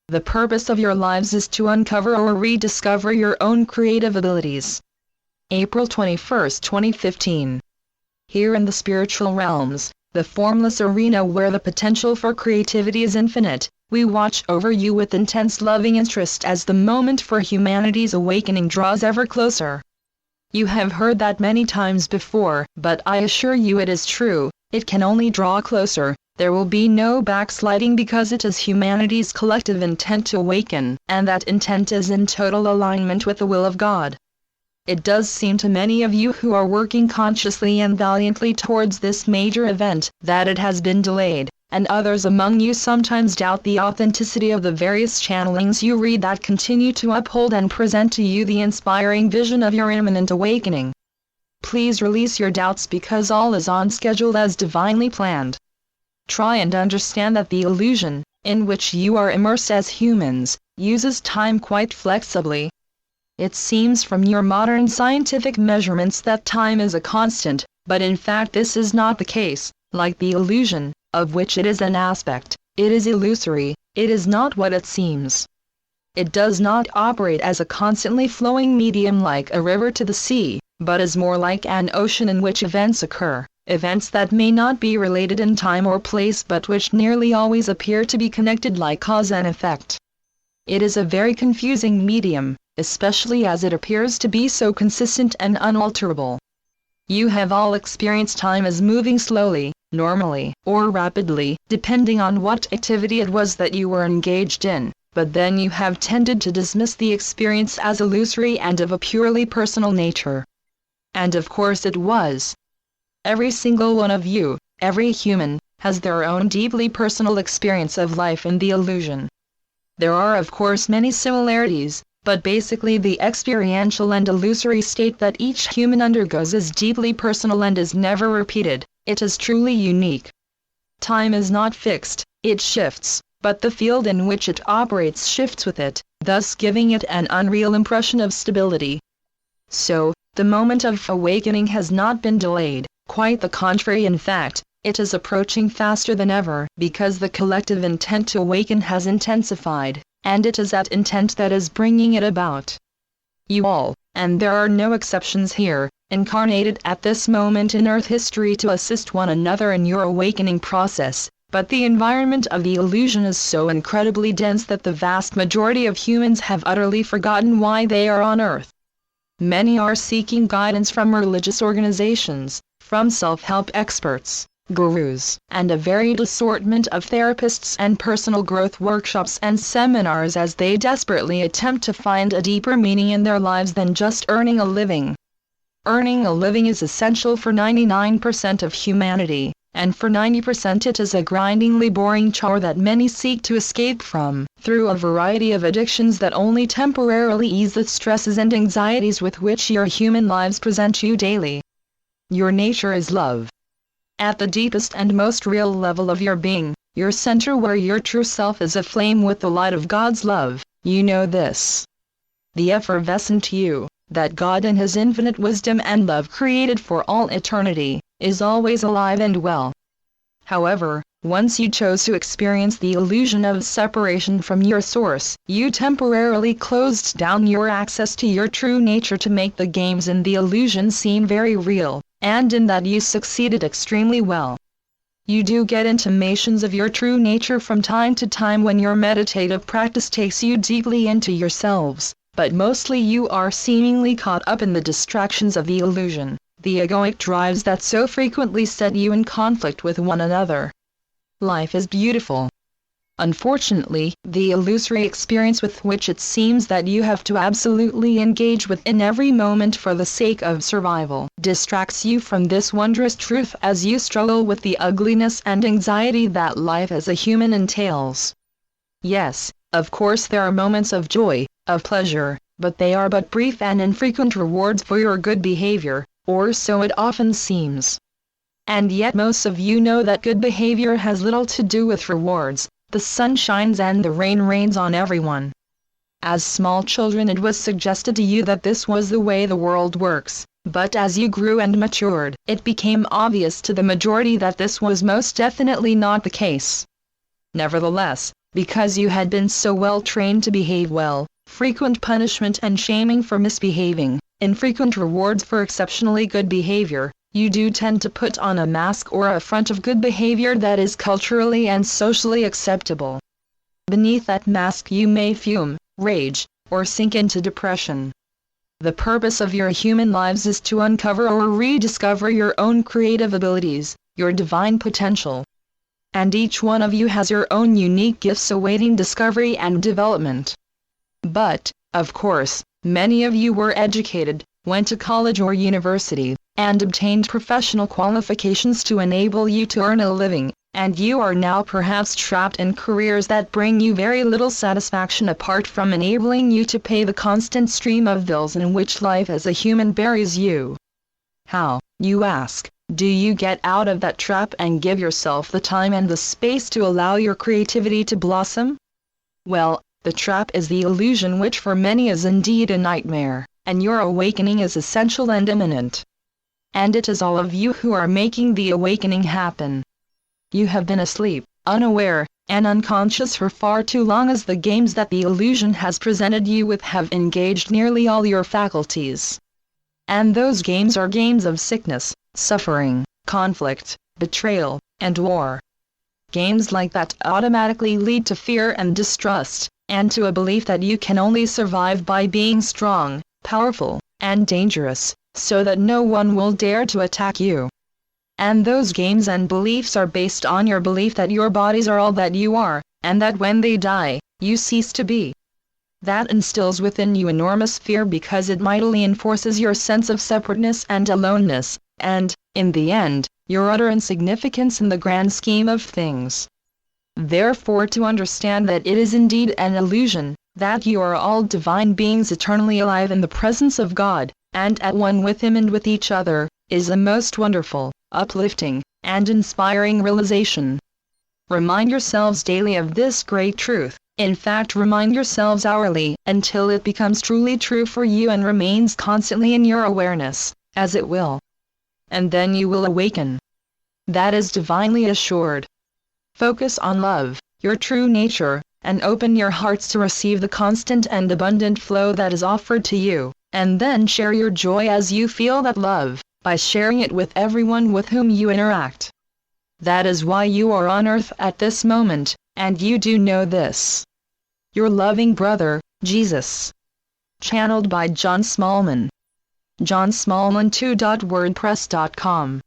The purpose of your lives is to uncover or rediscover your own creative abilities. April 21, 2015. Here in the spiritual realms, the formless arena where the potential for creativity is infinite, we watch over you with intense loving interest as the moment for humanity's awakening draws ever closer. You have heard that many times before, but I assure you it is true, it can only draw closer. There will be no backsliding because it is humanity's collective intent to awaken, and that intent is in total alignment with the will of God. It does seem to many of you who are working consciously and valiantly towards this major event that it has been delayed, and others among you sometimes doubt the authenticity of the various channelings you read that continue to uphold and present to you the inspiring vision of your imminent awakening. Please release your doubts because all is on schedule as divinely planned. Try and understand that the illusion, in which you are immersed as humans, uses time quite flexibly. It seems from your modern scientific measurements that time is a constant, but in fact this is not the case. Like the illusion, of which it is an aspect, it is illusory, it is not what it seems. It does not operate as a constantly flowing medium like a river to the sea, but is more like an ocean in which events occur. Events that may not be related in time or place but which nearly always appear to be connected like cause and effect. It is a very confusing medium, especially as it appears to be so consistent and unalterable. You have all experienced time as moving slowly, normally, or rapidly, depending on what activity it was that you were engaged in, but then you have tended to dismiss the experience as illusory and of a purely personal nature. And of course it was. Every single one of you, every human, has their own deeply personal experience of life in the illusion. There are of course many similarities, but basically the experiential and illusory state that each human undergoes is deeply personal and is never repeated. It is truly unique. Time is not fixed, it shifts, but the field in which it operates shifts with it, thus giving it an unreal impression of stability. So, the moment of awakening has not been delayed. Quite the contrary, in fact, it is approaching faster than ever because the collective intent to awaken has intensified, and it is that intent that is bringing it about. You all, and there are no exceptions here, incarnated at this moment in Earth history to assist one another in your awakening process, but the environment of the illusion is so incredibly dense that the vast majority of humans have utterly forgotten why they are on Earth. Many are seeking guidance from religious organizations, from self-help experts, gurus, and a varied assortment of therapists and personal growth workshops and seminars as they desperately attempt to find a deeper meaning in their lives than just earning a living. Earning a living is essential for 99% of humanity, and for 90% it is a grindingly boring chore that many seek to escape from, through a variety of addictions that only temporarily ease the stresses and anxieties with which your human lives present you daily. Your nature is love. At the deepest and most real level of your being, your center where your true self is aflame with the light of God's love, you know this. The effervescent you, that God in His infinite wisdom and love created for all eternity, is always alive and well. However, once you chose to experience the illusion of separation from your source, you temporarily closed down your access to your true nature to make the games in the illusion seem very real. And in that you succeeded extremely well. You do get intimations of your true nature from time to time when your meditative practice takes you deeply into yourselves, but mostly you are seemingly caught up in the distractions of the illusion, the egoic drives that so frequently set you in conflict with one another. Life is beautiful. Unfortunately, the illusory experience with which it seems that you have to absolutely engage with in every moment for the sake of survival distracts you from this wondrous truth as you struggle with the ugliness and anxiety that life as a human entails. Yes, of course there are moments of joy, of pleasure, but they are but brief and infrequent rewards for your good behavior, or so it often seems. And yet most of you know that good behavior has little to do with rewards. The sun shines and the rain rains on everyone. As small children it was suggested to you that this was the way the world works, but as you grew and matured, it became obvious to the majority that this was most definitely not the case. Nevertheless, because you had been so well trained to behave well, frequent punishment and shaming for misbehaving, infrequent rewards for exceptionally good behavior, you do tend to put on a mask or a front of good behavior that is culturally and socially acceptable. Beneath that mask you may fume, rage, or sink into depression. The purpose of your human lives is to uncover or rediscover your own creative abilities, your divine potential. And each one of you has your own unique gifts awaiting discovery and development. But, of course, many of you were educated, went to college or university, and obtained professional qualifications to enable you to earn a living, and you are now perhaps trapped in careers that bring you very little satisfaction apart from enabling you to pay the constant stream of bills in which life as a human buries you. How, you ask, do you get out of that trap and give yourself the time and the space to allow your creativity to blossom? Well, the trap is the illusion which for many is indeed a nightmare, and your awakening is essential and imminent. And it is all of you who are making the awakening happen. You have been asleep, unaware, and unconscious for far too long, as the games that the illusion has presented you with have engaged nearly all your faculties. And those games are games of sickness, suffering, conflict, betrayal, and war. Games like that automatically lead to fear and distrust, and to a belief that you can only survive by being strong, powerful, and dangerous, so that no one will dare to attack you. And those games and beliefs are based on your belief that your bodies are all that you are, and that when they die, you cease to be. That instills within you enormous fear because it mightily enforces your sense of separateness and aloneness, and, in the end, your utter insignificance in the grand scheme of things. Therefore, to understand that it is indeed an illusion, that you are all divine beings eternally alive in the presence of God, and at one with Him and with each other, is a most wonderful, uplifting, and inspiring realization. Remind yourselves daily of this great truth. In fact, remind yourselves hourly, until it becomes truly true for you and remains constantly in your awareness, as it will. And then you will awaken. That is divinely assured. Focus on love, your true nature, and open your hearts to receive the constant and abundant flow that is offered to you, and then share your joy as you feel that love, by sharing it with everyone with whom you interact. That is why you are on earth at this moment, and you do know this. Your loving brother, Jesus. Channeled by John Smallman. johnsmallman2.wordpress.com